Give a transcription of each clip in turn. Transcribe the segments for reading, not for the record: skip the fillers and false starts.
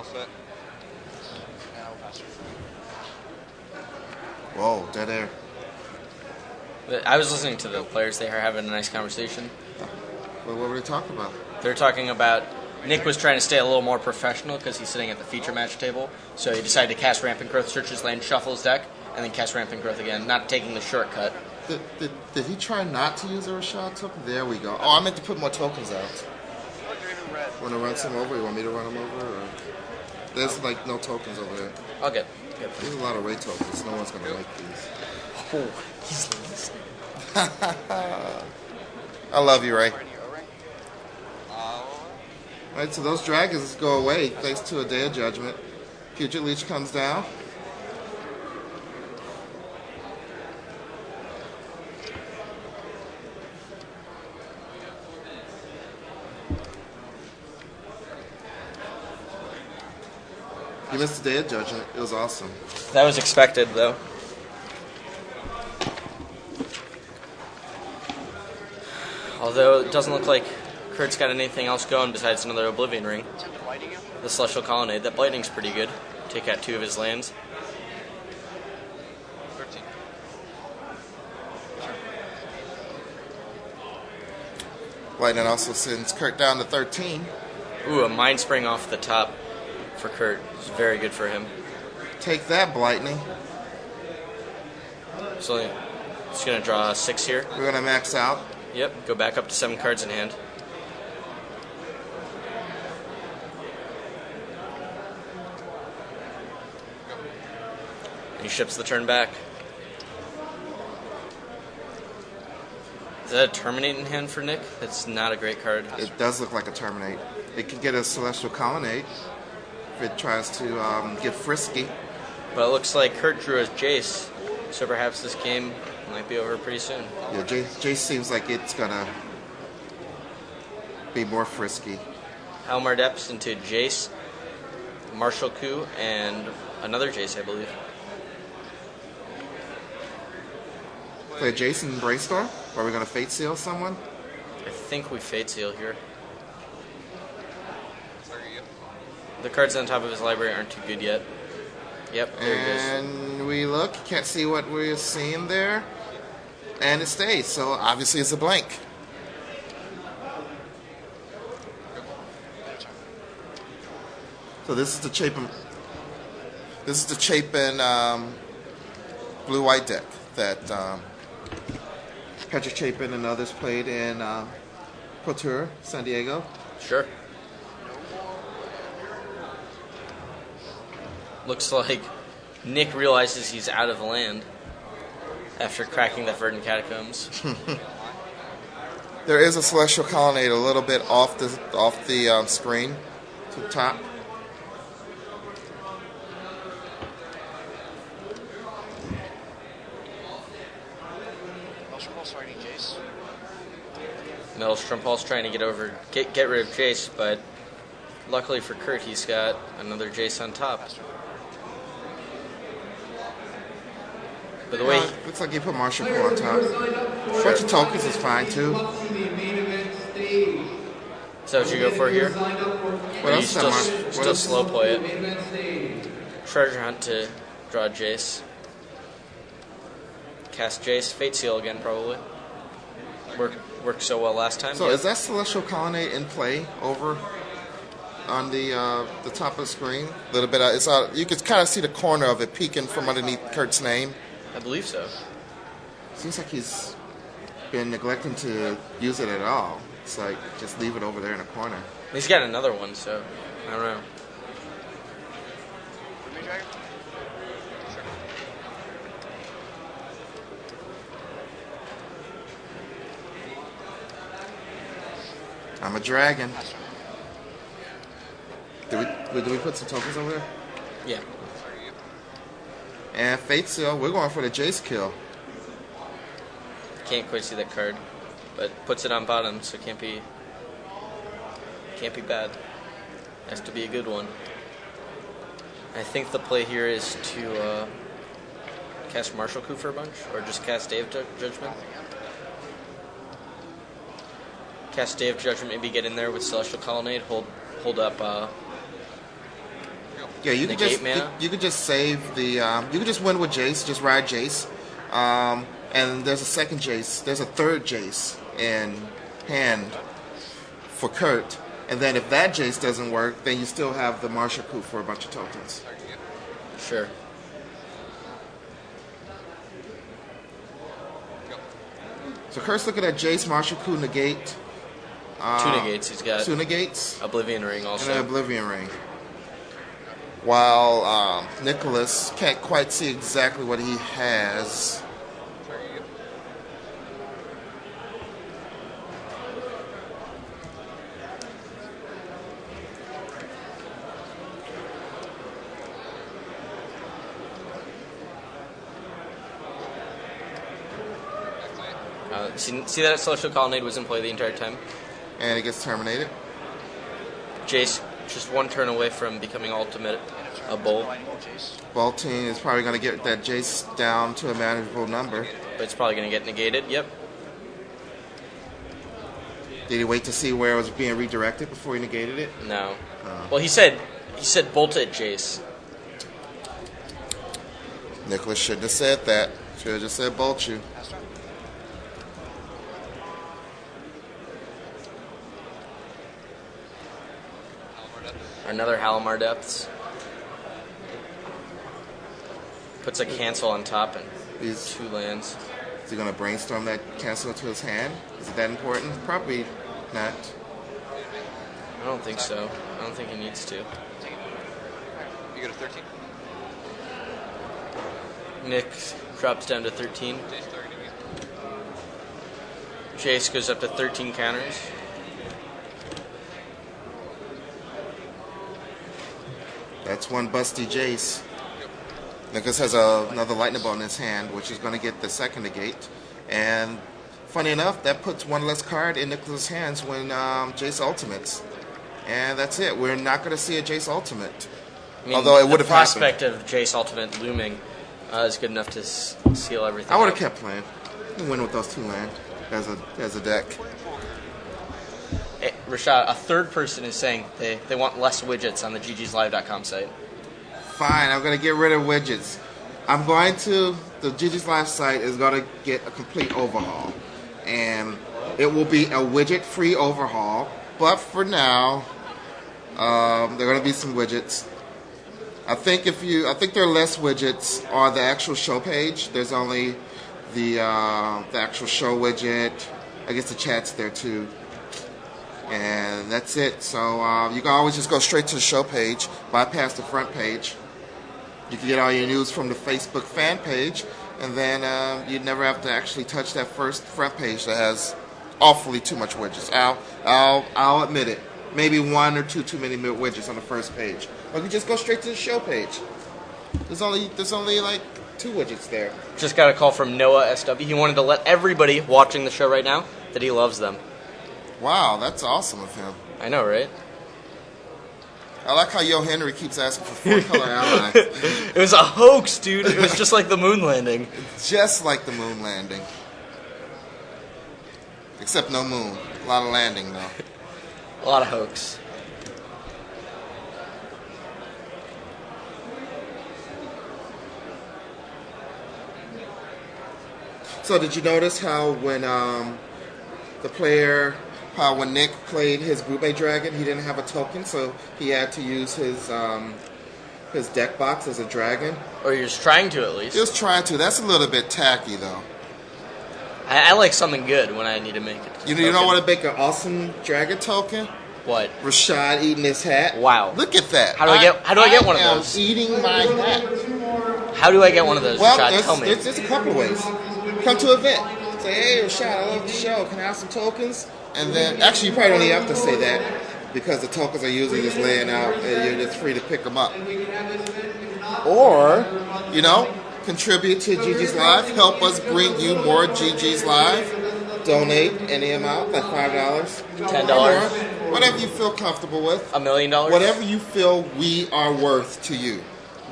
All set. Whoa, dead air. I was listening to the players. They were having a nice conversation. Well, what were they talking about? They're talking about Nick was trying to stay a little more professional because he's sitting at the feature match table. So he decided to cast Rampant Growth, search his lane, shuffle his deck, and then cast Rampant Growth again, not taking the shortcut. Did he try not to use a Rashad token? There we go. Oh, I meant to put more tokens out. Want to run some over? You want me to run them over? Or? There's like no tokens over there. I'll get There's a lot of Ray tokens. No one's going to like these. Oh, he's listening. I love you, Ray. Alright, so those dragons go away thanks to a Day of Judgment. Future Leech comes down. You missed the Day of Judgment. It was awesome. That was expected, though. Although it doesn't look like Kurt's got anything else going besides another Oblivion Ring. The Celestial Colonnade. That Blighting's pretty good. Take out 2 of his lands. 13. Lightning also sends Kurt down to 13. Ooh, a Mind Spring off the top for Kurt. It's very good for him. Take that, Blightning. So he's going to draw 6 here. We're going to max out. Yep, go back up to 7 cards in hand. And he ships the turn back. Is that a Terminate in hand for Nick? That's not a great card. It does look like a Terminate. It could get a Celestial Colonnade if it tries to get frisky. But it looks like Kurt drew his Jace, so perhaps this game might be over pretty soon. Yeah, Jace seems like it's gonna be more frisky. Halmar Depths into Jace, Martial Coup, and another Jace, I believe. Play Jason Brainstorm? Are we gonna Fate Seal someone? I think we Fate Seal here. The cards on top of his library aren't too good yet. Yep, there it is. And we look, can't see what we're seeing there. And it stays, so obviously it's a blank. So this is the Chapin. This is the Chapin blue-white deck that Patrick Chapin and others played in Pro Tour San Diego. Sure. Looks like Nick realizes he's out of land after cracking the Verdant Catacombs. There is a Celestial Colonnade a little bit off the screen to the top. Maelstrom Pulse trying to get rid of Jace, but luckily for Kurt, he's got another Jace on top. By the way, Looks like you put Martial Coup on top. Bunch of tokens is fine too. Is that what you go for here? What else? Still slow play it. Treasure Hunt to draw Jace. Cast Jace. Fate Seal again, probably. Worked so well last time. So Yep. is that Celestial Colonnade in play over on the top of the screen? A little bit. It's out. You can kind of see the corner of it peeking from underneath Kurt's name. I believe so. Seems like he's been neglecting to use it at all. It's like just leave it over there in a corner. He's got another one, so I don't know. I'm a dragon. Did we put some tokens over there? Yeah. And Fate Seal, we're going for the Jace kill. Can't quite see that card, but puts it on bottom, so can't be bad. Has to be a good one. I think the play here is to cast Martial Coup for a bunch, or just cast Day of Judgment. Cast Day of Judgment, maybe get in there with Celestial Colonnade, hold up Yeah, you could just mana. you could just save the you could just win with Jace, just ride Jace, and there's a second Jace, there's a third Jace in hand for Kurt, and then if that Jace doesn't work, then you still have the Marshall Coup for a bunch of tokens. Sure. So Kurt's looking at Jace, Marshall Coup, negate. Two negates. He's got Two negates. Oblivion Ring also. And an Oblivion Ring. While Nicholas can't quite see exactly what he has. See that Celestial Colonnade was in play the entire time? And it gets terminated. Jace just one turn away from becoming ultimate a bull. Bolting is probably going to get that Jace down to a manageable number. But it's probably going to get negated, yep. Did he wait to see where it was being redirected before he negated it? No. Well, he said bolt at Jace. Nicholas shouldn't have said that. Should have just said bolt you. Another Halimar Depths. Puts a cancel on top and He's, 2 lands. Is he going to brainstorm that cancel into his hand? Is it that important? Probably not. I don't think so. I don't think he needs to. You go to 13. Nick drops down to 13. Jace goes up to 13 counters. That's one busty Jace. Nicholas has another lightning bolt in his hand, which is going to get the second negate. And funny enough, that puts one less card in Nicholas' hands when Jace ultimates. And that's it. We're not going to see a Jace ultimate. I mean, although it would have happened. The prospect of Jace ultimate looming is good enough to seal everything. I would have up. kept playing. Win with those 2 land as a deck. Hey, Rashad, a third person is saying they want less widgets on the ggslive.com site. Fine, I'm going to get rid of widgets. The GG's Live site is going to get a complete overhaul. And it will be a widget-free overhaul. But for now, there are going to be some widgets. I think there are less widgets on the actual show page. There's only the actual show widget. I guess the chat's there too. And that's it. So you can always just go straight to the show page, bypass the front page. You can get all your news from the Facebook fan page, and then you'd never have to actually touch that first front page that has awfully too much widgets. I'll admit it. Maybe 1 or 2 too many widgets on the first page. Or you can just go straight to the show page. There's only like 2 widgets there. Just got a call from Noah SW. He wanted to let everybody watching the show right now that he loves them. Wow, that's awesome of him. I know, right? I like how Yo Henry keeps asking for 4-color allies. It was a hoax, dude. It was just like the moon landing. Just like the moon landing. Except no moon. A lot of landing, though. A lot of hoax. So did you notice how when when Nick played his Group A Dragon, he didn't have a token, so he had to use his deck box as a dragon? Or you're just trying to, at least. He was trying to. That's a little bit tacky, though. I like something good when I need to make it. You don't want to make an awesome dragon token? What? Rashad eating his hat. Wow. Look at that. How do I get one of those? Eating my hat. How do I get one of those, Well, Rashad? Tell me. there's a couple of ways. Come to an event. Say, hey, Rashad, I love the show. Can I have some tokens? And then, actually, you probably don't even have to say that because the tokens are usually just laying out and you're just free to pick them up. Or, contribute to GG's Live. Help us bring you more GG's Live. Donate any amount, like $5, $10, whatever you feel comfortable with. $1 million, whatever you feel we are worth to you.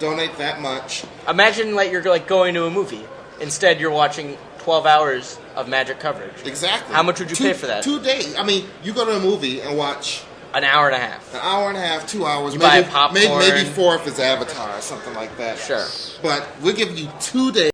Donate that much. Imagine like you're like going to a movie. Instead, you're watching 12 hours of Magic coverage. Exactly. How much would you pay for that? 2 days. I mean, you go to a movie and watch An hour and a half. An hour and a half, 2 hours. You maybe, buy popcorn. maybe 4 if it's Avatar or something like that. Sure. But we're giving you 2 days.